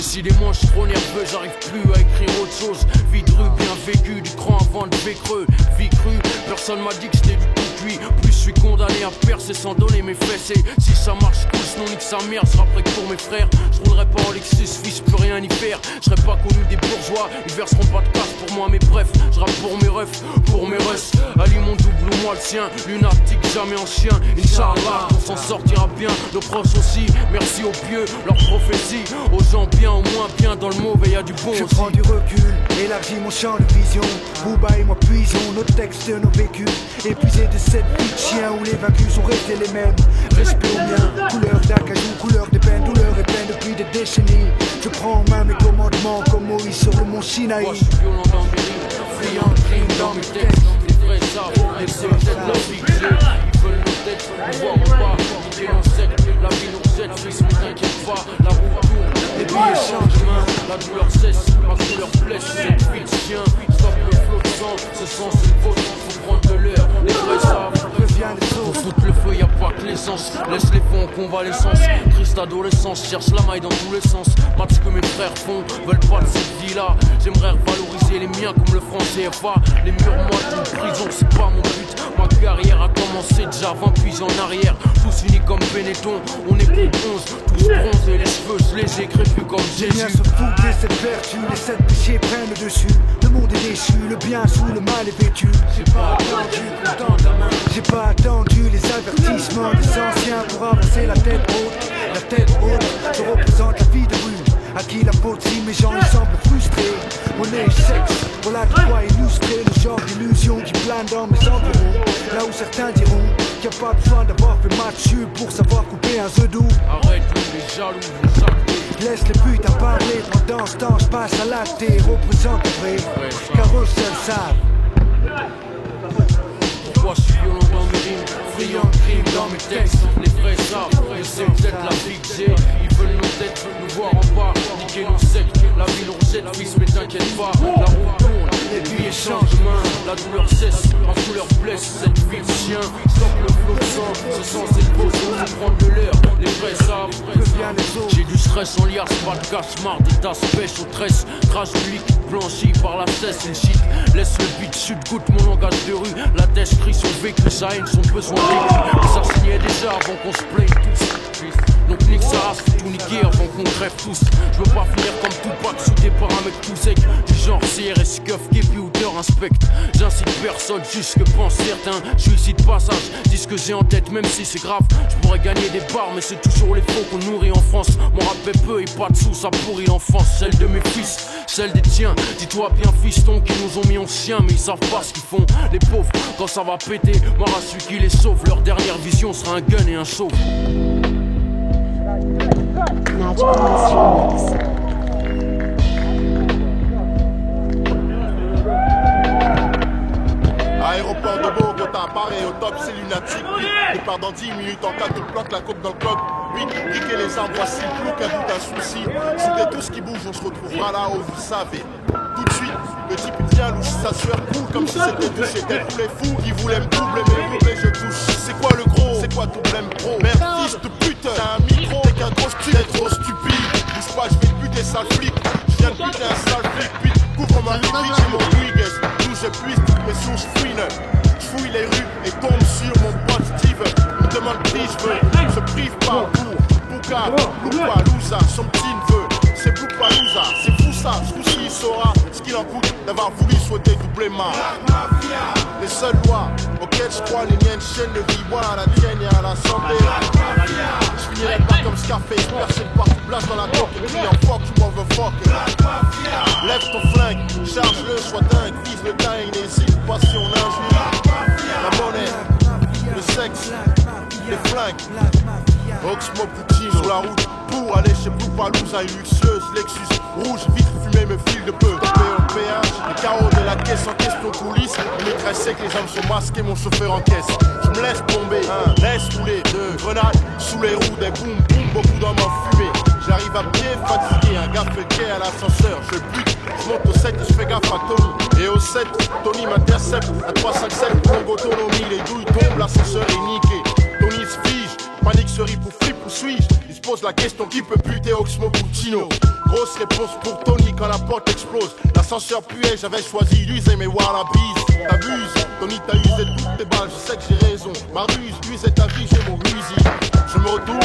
Décidément je suis trop nerveux, j'arrive plus à écrire autre chose. Vie de rue bien vécue, du cran avant de creux. Vie crue, personne m'a dit que j'étais du tout cuit. Plus je suis condamné à percer sans donner mes fesses. Et si ça marche cool, sinon nique sa mère, sera prêt que pour mes frères. Je roulerai pas en Lexus, fils, plus rien y faire. Je serai pas connu des bourgeois, ils verseront pas de casse pour moi. Mais bref, je rappe pour mes refs, pour mes russes. Ali mon double ou moi le sien, lunatique jamais en chien. Inch'Allah, on s'en sortira bien. Nos proches aussi, merci aux pieux, leurs prophéties. Aux gens bien, au moins bien, dans le mauvais y'a du bon Je aussi. prends du recul, élargis mon champ de vision. Booba et moi puisons nos textes, nos vécus. Épuisés de cette vie de chien où les vaincus sont restés les mêmes. Respect au mien, couleur d'acajou, couleur de peine, douleur et peine depuis des décennies. Je prends en main mes commandements comme Moïse sur le mont Sinaï. Moi je suis violent dans mes rimes, friand de crime dans mes textes. Les vrais savent, les seuls têtes leur fixer. Ils veulent nos têtes, pouvoir ou pas. Niquer l'insecte, la vie nous jette. Fils, mais t'inquiète pas, la roue tourne. Les billets changent main, la douleur cesse, ma couleur blesse. Cette vie de chien, stop le flot de sang. Ce sang c'est le vôtre, faut prendre de l'air. Les vrais savent. Pour foutre le feu, y'a pas que l'essence. Laisse les fonds en convalescence. Triste adolescence, cherche la maille dans tous les sens. Match que mes frères font, veulent pas de cette vie-là. J'aimerais revaloriser les miens comme le franc CFA. Les murs moites d'une prison, c'est pas mon but. Ma carrière a commencé déjà 20 puis en arrière. Tous unis comme Benetton, on est plus 11. Tous bronzés, les cheveux, je les ai crépus comme Jésus. Les miens se foutent de cette vertu, les 7 péchés prennent le dessus. Le monde est déchu, le bien sous le mal est vêtu. J'ai pas attendu qu'on tende la main. J'ai pas attendu les avertissements des anciens pour avancer la tête haute. La tête haute, je représente la vie de rue. À qui la faute si mes gens ils semblent frustrés. Mon échec, voilà de quoi illustrer le genre d'illusion qui plane dans mes environs. Là où certains diront qu'il n'y a pas besoin d'avoir fait match pour savoir couper un œuf doux. Arrête les jaloux, vous actez. Laisse les putains parler, pendant ce temps je passe à l'acte et représente le vrai. Car eux seuls savent. Pourquoi je suis violent dans mes rimes, friand de crime dans mes textes. Les vrais savent, et c'est peut-être la vie que j'ai. Ils veulent nos têtes, nous voir en bas, niquer nos sectes. La vie nous rejette, fils, mais t'inquiète pas. La roue tourne, les billets changent de main. La douleur cesse, ma couleur blesse. Cette vie de chien, stop le flot de sang. Ce sang c'est le beau, faut prendre de l'air. Les vrais savent, j'ai du stress en liasse, pas de cache-marre. Des tasses pêche aux tresses, crache du liquide blanchi par la cesse. Une shit, laisse le beat chute, goûte mon langage de rue. La tête crie son vécu, sa haine, son besoin de vécu. Mais ça signait déjà avant qu'on se plaigne tous. Donc nique sa race, faut tout niquer avant qu'on crève tous. Je veux pas finir comme Tupac, soudé par un mec tout sec. Du genre CRS, Cuff, Képi ou Deur inspecte. J'incite personne, juste que pense certains. Je suis ici de passage, dis ce que j'ai en tête, même si c'est grave. Je pourrais gagner des barres, mais c'est toujours les faux qu'on nourrit en France. Mon rap est peu et pas de sous, ça pourrit l'enfance. Celle de mes fils, celle des tiens. Dis-toi bien fiston qu'ils nous ont mis en chien, mais ils savent pas ce qu'ils font. Les pauvres, quand ça va péter, mort à celui qui les sauve. Leur dernière vision sera un gun et un chauve. Magic Mix. Aéroport de Bogota, pareil au top, c'est lunatique. Départ dans 10 minutes, en cas de planque, la coupe dans le coq. Vite, piquer les arbres, voici plus qu'un bout d'un souci. C'était tout ce qui bouge, on se retrouvera là où vous savez. Tout de suite, le type il vient louche, sa sueur coule comme si c'était touché. Tel tous les fous qui voulaient me doubler, mais doublé, je touche. C'est quoi le gros? C'est quoi ton blême pro? Merde, fils de pute, t'as un micro, t'es qu'un gros style, t'es trop stupide. Bouge pas, je vais te buter, sale flic. Je viens de buter un sale flic, puis couvre ma vie, j'ai mon Wiggs. D'où je puisse, toutes mes sources fouinent. Je fouille les rues et tombe sur mon pote Steve. Il me demande qui je veux, je prive pas pour Bouka, Loupalooza, son petit neveu. C'est Loupalooza, c'est fou ça, ce coup-ci il saura ce qu'il en coûte d'avoir voulu souhaiter doubler ma. Les seules lois auxquelles je crois, les miennes chaînes de vie, voilà la tienne et à la santé. Je finirai pas comme Scarface, percé de partout, place dans la coque et criant fuck, you motherfucker. Lève ton flingue, charge-le, sois dingue, vise le dingue, n'hésite pas si on injure. La monnaie, le sexe, les flingues. Oxmo Poutine sur la route pour aller chez Loupalooza, une luxueuse Lexus rouge, vitre fumée me file de peu. Topé au péage, les carreaux de la caisse en question coulisses. Le maîtresse sait que les hommes sont masqués, mon chauffeur en caisse. Je me laisse tomber, laisse rouler, 2 grenades sous les roues, des boum boum, beaucoup d'hommes en fumée. J'arrive à pied, fatigué, un gars fait quai à l'ascenseur. Je bute, je monte au 7 et je fais gaffe à Tony. Et au 7, Tony m'intercepte, à 357, longue autonomie, les douilles tombent, l'ascenseur est niqué. Tony se fige, panique se rit pour flip ou suis-je. pose la question qui peut buter Oxmo Puccino. Grosse réponse pour Tony quand la porte explose. L'ascenseur puait, j'avais choisi d'user mes wallabies. T'abuses, Tony t'as usé toutes tes balles, je sais que j'ai raison. Ma ruse, usé ta vie, j'ai mon fusil. Je me retourne,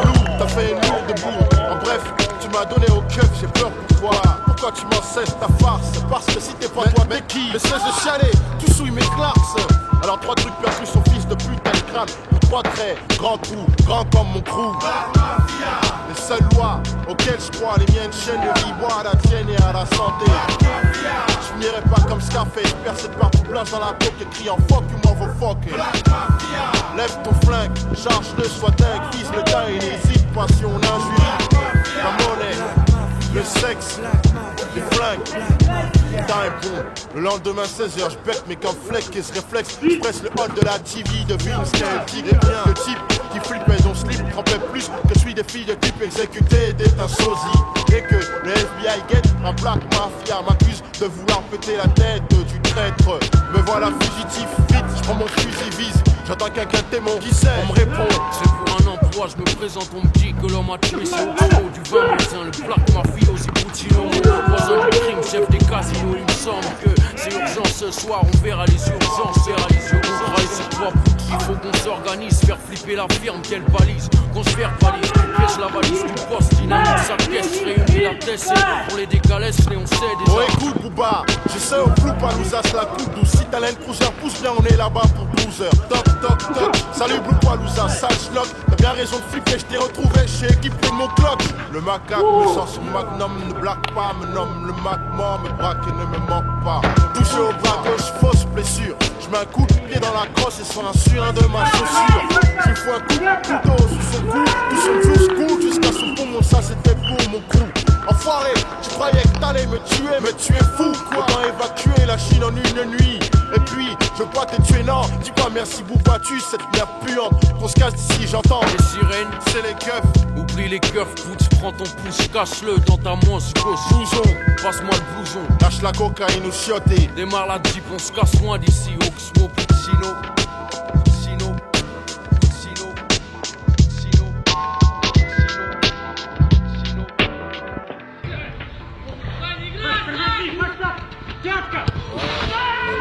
loup, t'as fait une lourde boue. En bref, tu m'as donné au keuf, j'ai peur pour toi. Pourquoi tu m'en cesses ta farce? Parce que si t'es pas toi, t'es qui? Mais cesse de chialer, tu souilles mes clarks. Alors 3 trucs perdus, son fils de pute, t'as le crâne. Pour 3 traits, grand trou, grand comme mon crew. Les seules lois auxquelles je crois, les miennes chaînes de vie, bois à la tienne et à la santé. Je n'irai pas comme Scarface, percé de partout blanche dans la coque et crie en fuck you motherfucker. Lève ton flingue, charge-le, sois dingue, vise le tas et n'hésite pas si on injurie. La monnaie, le sexe, les flingues. Putain est bon. Le lendemain 16h, je bec mais comme fleck et ce réflexe. Je presse le hall de la TV, devine ce qu'est le tigre. Le type qui flippait son slip trempait plus que celui des filles de type exécuté d'être un sosie. Et que le FBI guette un black mafia m'accuse de vouloir péter la tête du traître. Me voilà fugitif, vite, je prends mon fusil vise. J'entends quelqu'un témoin qui sait, on me répond. C'est pour un emploi, je me présente, on me dit que l'homme a tué c'est au du vin médecin, le black mafiosi Puccino. Voisin du crime, chef des casinos, il me semble que c'est urgent ce soir, on verra les urgences, serra les yeux, on travaille sur toi, il faut qu'on s'organise, faire flipper la firme, quelle balise, qu'on se verbalise, tu pièges la valise du poste, dynamique sa caisse, réunit la tête, pour les décalesses, mais on sait déjà. Oh écoute Bouba, je sais au flou pas nous as la coupe douce, si t'as l'aine cruiser, pousse bien, on est là-bas pour 12 heures. Toc toc toc, salut Blue Palouza, sale schnock, t'as bien raison de flipper, je t'ai retrouvé, j'ai équipé de mon clock. Le macaque me sort son magnum, ne blague pas, me nomme le Mac mort, me braque et ne me manque pas. Touché au bras gauche, fausse blessure. Je mets un coup de pied dans la crosse et sur un surin de ma chaussure. Je lui fous un coup de couteau sous son cou, tout son juice cool jusqu'à son poumon, ça c'était pour mon crew. Enfoiré, tu croyais que t'allais me tuer, mais tu es fou quoi. Autant évacuer la Chine en une nuit. Et puis, je veux pas te tuer, non. Dis pas merci Bouba, tu cette merde puante. Qu'on se casse d'ici, j'entends les sirènes, c'est les keufs. Oublie les keufs, putz, prends ton pouce, cache-le dans ta manche gauche. Blouson, passe-moi le blouson. lâche la cocaïne ou chioté. Démarre la jeep, on se casse loin d'ici. Oxmo Puccino, Puccino, Puccino, Puccino, Puccino.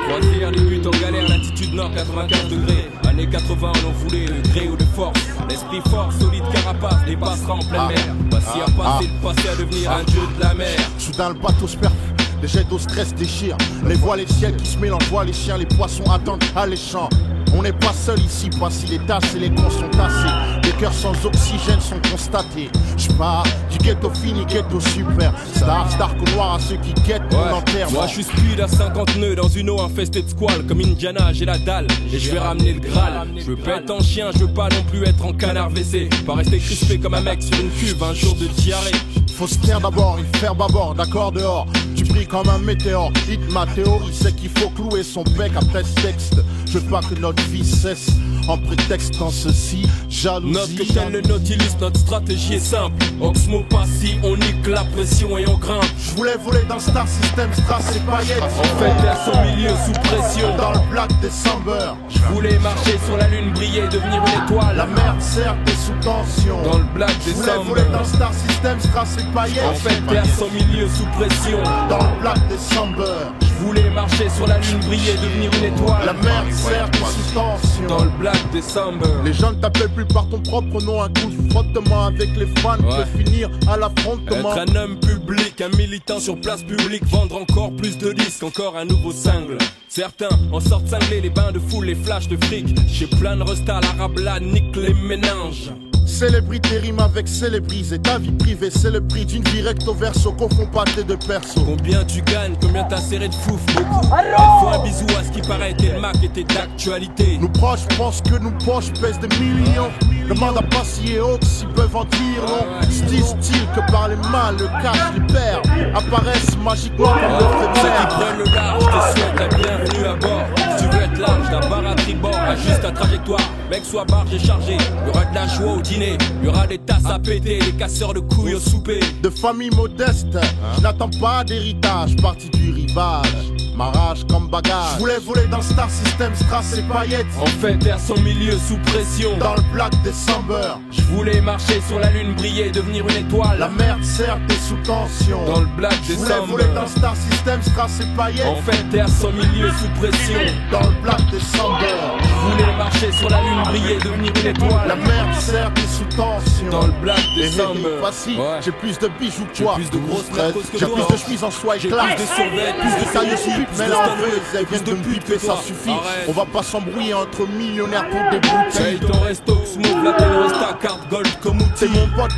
Croisière débute en galère, latitude nord 95 degrés. Années 80 on en voulait le gré ou de force. L'esprit fort, solide carapace, dépassera en pleine mer. Voici à passer de passer à devenir un dieu de la mer. Soudain le bateau se perfecte. Les jets d'eau stress déchirent. Les voiles et le ciel qui se mélangent. Voient les chiens, les poissons attendent alléchants. On n'est pas seul ici, voici les tasses et les cons sont tassés. Les cœurs sans oxygène sont constatés. J'pars du ghetto fini, ghetto super. Star qu'au noir à ceux qui guettent mon enterrement. Moi je suis speed à 50 nœuds dans une eau infestée de squales. Comme Indiana, j'ai la dalle et je vais ramener le Graal. Je veux pas être en chien, je veux pas non plus être en canard WC. Pas rester crispé comme un mec sur une cuve un jour de diarrhée. Faut se taire d'abord, il faire bâbord, d'accord dehors. Tu brilles comme un météore. Hit ma théorie, c'est qu'il faut clouer son bec après ce texte. Je veux pas que notre vie cesse en prétextant ceci, jalousie. Notre que tel le Nautilus, notre stratégie est simple. Oxmo passi, on nique la pression et on grimpe. Je voulais voler dans le Star System, Strass et paillettes. En fait, terre au milieu, sous pression. Dans le Black December. Je voulais marcher sur la lune, briller, devenir une étoile. La merde certes est sous tension. Dans le Black Je voulais December. voler dans le Star System, Strass et paillettes. En fait, terre au milieu, sous pression. Dans le Black December. Je voulais marcher sur la lune, briller, devenir une étoile. La merde certes est sous tension. Dans le Black December. Les gens ne t'appellent plus par ton propre nom. Un coup de frottement avec les fans peut finir à l'affrontement. Être un homme public, un militant sur place publique. Vendre encore plus de disques, encore un nouveau single. Certains en sortent cinglés, les bains de foule, les flashs de fric. Chez plein de restas, l'arabe là nique les méninges. Célébrité rime avec célébrise. Et ta vie privée, c'est le prix d'une vie recto verso. Confond pas tes deux persos. Combien tu gagnes, combien t'as serré de fouf, beaucoup. Il faut un bisou à ce qui paraît était le Mac était d'actualité. Nos proches pensent que nos poches pèsent des millions. Demande à Passy et Hawks s'ils peuvent en dire non. Se disent-ils que par les mal, le cash, les pères apparaissent magiquement comme notre Ceux mère. qui prennent le large te souhaitent la bienvenue à bord. Si tu veux être large, d'un bar à tribord, ajuste ta trajectoire. Mec, sois barge et chargé. Il y aura de la joie au dîner, il y aura des tasses à péter, des casseurs de couilles au souper. De famille modeste, je n'attends pas d'héritage, parti du rivage. ma rage comme bagage. Je voulais voler dans Star System, strass et paillettes. En fait, t'es à son milieu sous pression. Dans le Black December, je voulais marcher sur la lune, briller, devenir une étoile. La merde certes est sous tension. Dans le Black Je voulais December, voler dans Star System, strass et paillettes. en fait, t'es à son milieu sous pression. Dans le Black December, je voulais marcher sur la lune, briller, devenir une étoile. la merde certes est sous tension. Dans le Black Les December, facile, ouais. j'ai plus de bijoux que J'ai toi. plus de grosses Stress, narcos que j'ai toi. plus de chemises en soie et J'ai classe. plus de survêtements, plus de taille survêtements, sup, plus mais de la stanouilles, veuse, elles plus viennent de de me putes piper, que ça toi. suffit. Arrête. On va pas s'embrouiller entre millionnaires pour des Paye boutiques. ton resto, smoke, la télé, resta, carte gold comme outil. C'est mon pote,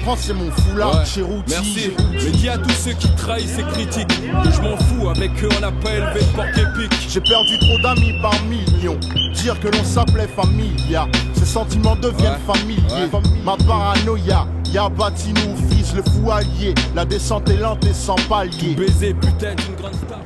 prends, c'est mon foulard. Ouais. Chez Routy, Merci, mais dis à tous ceux qui trahissent et critiquent que je m'en fous, avec eux on n'a pas élevé de porc épique. j'ai perdu trop d'amis par millions. Dire que l'on s'appelait familia, ces sentiments deviennent familiers. Ma paranoïa, y'a bâti nous fils, le fou allié. La descente est lente et sans palier. Baiser peut-être une grande star.